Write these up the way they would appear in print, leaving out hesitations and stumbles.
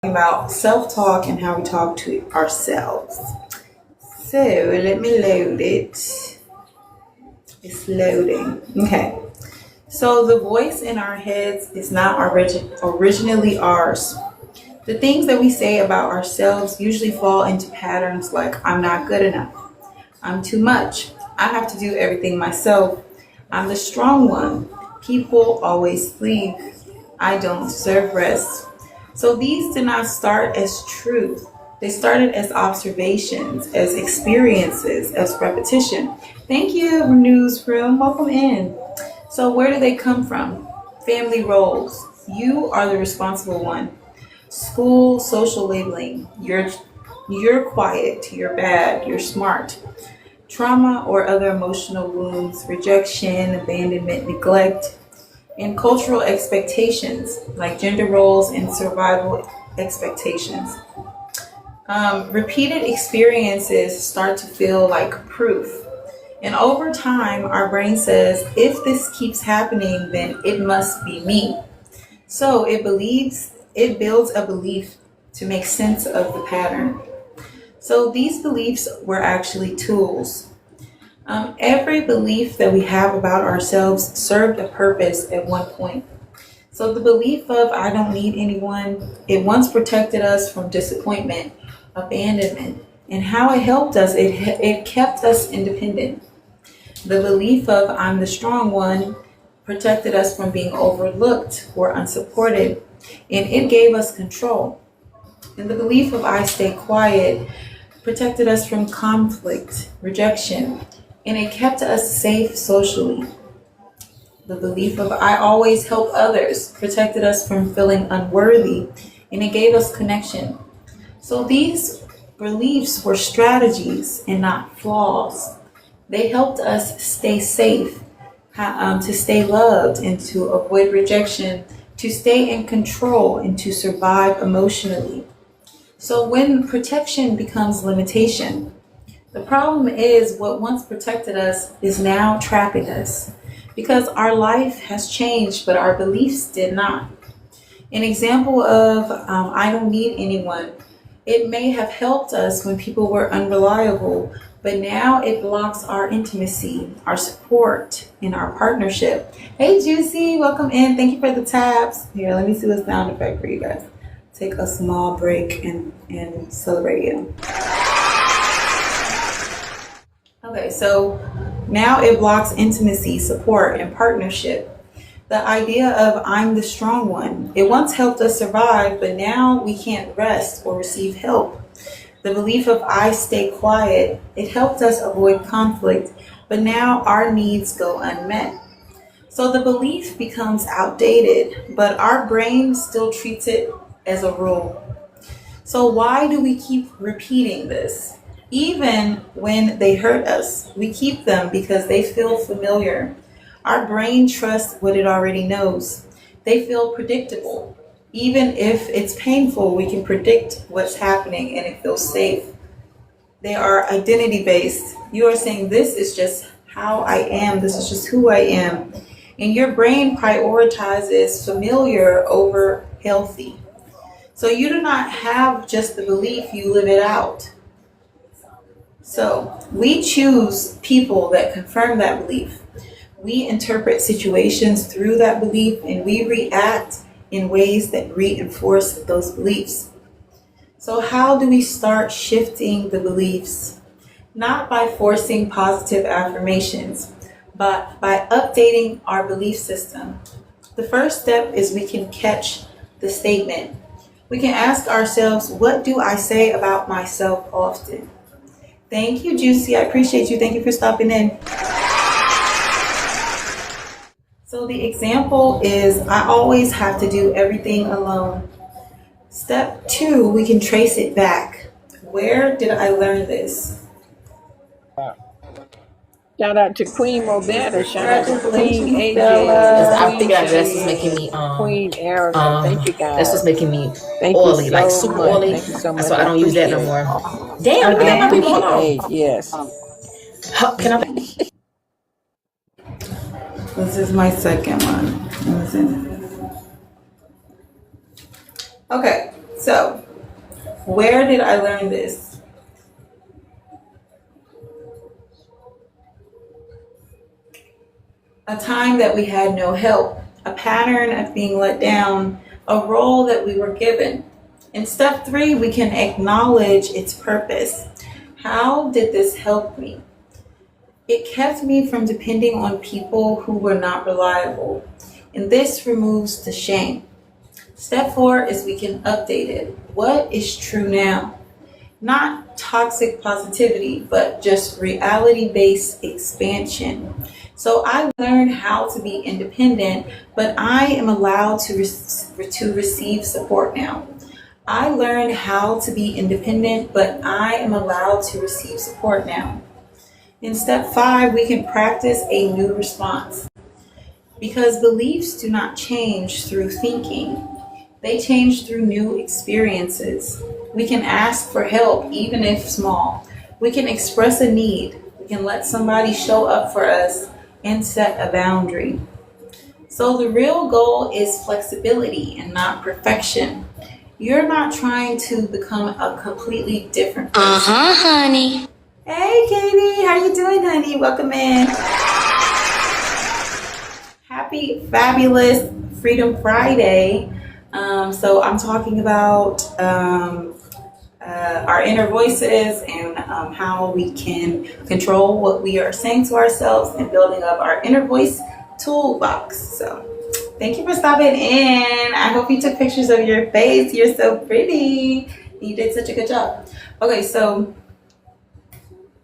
About self-talk and how we talk to ourselves. So let me load it. It's loading. Okay. So the voice in our heads is not originally ours. The things that we say about ourselves usually fall into patterns like I'm not good enough. I'm too much. I have to do everything myself. I'm the strong one. People always leave. I don't deserve rest. So these did not start as truth. They started as observations, as experiences, as repetition. Thank you, Newsroom. Welcome in. So where do they come from? Family roles. You are the responsible one. School social labeling. You're quiet, you're bad, you're smart. Trauma or other emotional wounds, rejection, abandonment, neglect, and cultural expectations like gender roles and survival expectations. Repeated experiences start to feel like proof. And over time, our brain says, if this keeps happening, then it must be me. So it builds a belief to make sense of the pattern. So these beliefs were actually tools. Every belief that we have about ourselves served a purpose at one point. So the belief of I don't need anyone, it once protected us from disappointment, abandonment, and how it helped us, it kept us independent. The belief of I'm the strong one protected us from being overlooked or unsupported, and it gave us control. And the belief of I stay quiet protected us from conflict, rejection, and it kept us safe socially. The belief of I always help others protected us from feeling unworthy, and it gave us connection. So these beliefs were strategies and not flaws. They helped us stay safe, to stay loved, and to avoid rejection, to stay in control, and to survive emotionally. So when protection becomes limitation, the problem is what once protected us is now trapping us because our life has changed, but our beliefs did not. An example of I don't need anyone. It may have helped us when people were unreliable, but now it blocks our intimacy, our support, and our partnership. Hey, Juicy, welcome in. Thank you for the taps. Here, let me see the sound effect for you guys. Take a small break and celebrate you. Okay, so now it blocks intimacy, support, and partnership. The idea of I'm the strong one. It once helped us survive, but now we can't rest or receive help. The belief of I stay quiet. It helped us avoid conflict, but now our needs go unmet. So the belief becomes outdated, but our brain still treats it as a rule. So why do we keep repeating this? Even when they hurt us, we keep them because they feel familiar. Our brain trusts what it already knows. They feel predictable. Even if it's painful, we can predict what's happening and it feels safe. They are identity based. You are saying this is just how I am. This is just who I am. And your brain prioritizes familiar over healthy. So you do not have just the belief, you live it out. So we choose people that confirm that belief. We interpret situations through that belief and we react in ways that reinforce those beliefs. So how do we start shifting the beliefs? Not by forcing positive affirmations, but by updating our belief system. The first step is we can catch the statement. We can ask ourselves, what do I say about myself often? Thank you, Juicy. I appreciate you. Thank you for stopping in. So the example is I always have to do everything alone. Step 2, we can trace it back. Where did I learn this? Shout out to Queen Movetta. Shout out to Queen AJ. I Queen figured out that's what's Shade, making me Queen Erica. Thank you that's what's guys. making me Thank you oily, like so super much. oily. Thank you so That's much. why I I don't use that no appreciate it. more. Damn, look at I my people. Hold on. appreciate, yes. Can I? This is my second one. Listen. Okay, So, where did I learn this? A time that we had no help, a pattern of being let down, a role that we were given. In step 3, we can acknowledge its purpose. How did this help me? It kept me from depending on people who were not reliable, and this removes the shame. Step 4 is we can update it. What is true now? Not toxic positivity, but just reality-based expansion. So I learned how to be independent, but I am allowed to receive support now. I learned how to be independent, but I am allowed to receive support now. In step 5, we can practice a new response. Because beliefs do not change through thinking. They change through new experiences. We can ask for help, even if small. We can express a need. We can let somebody show up for us and set a boundary. So the real goal is flexibility and not perfection. You're not trying to become a completely different person. Honey. Hey, Katie, how you doing, honey? Welcome in. Happy, fabulous Freedom Friday. So I'm talking about our inner voices and how we can control what we are saying to ourselves and building up our inner voice toolbox. So thank you for stopping in. I hope you took pictures of your face. You're so pretty. You did such a good job. Okay, so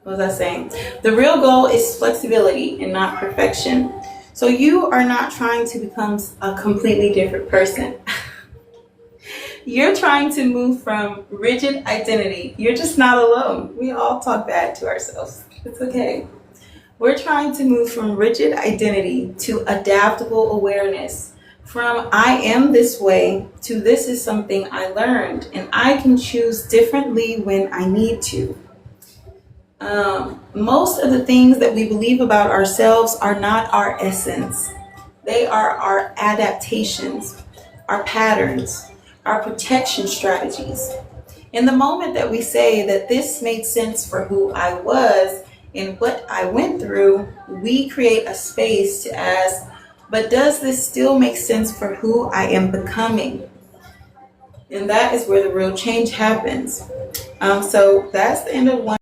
what was I saying? The real goal is flexibility and not perfection. So you are not trying to become a completely different person. You're trying to move from rigid identity. You're just not alone. We all talk bad to ourselves. It's okay. We're trying to move from rigid identity to adaptable awareness. From I am this way to this is something I learned and I can choose differently when I need to. Most of the things that we believe about ourselves are not our essence. They are our adaptations, our patterns, our protection strategies. In the moment that we say that this made sense for who I was and what I went through, we create a space to ask, but does this still make sense for who I am becoming? And that is where the real change happens. So that's the end of one.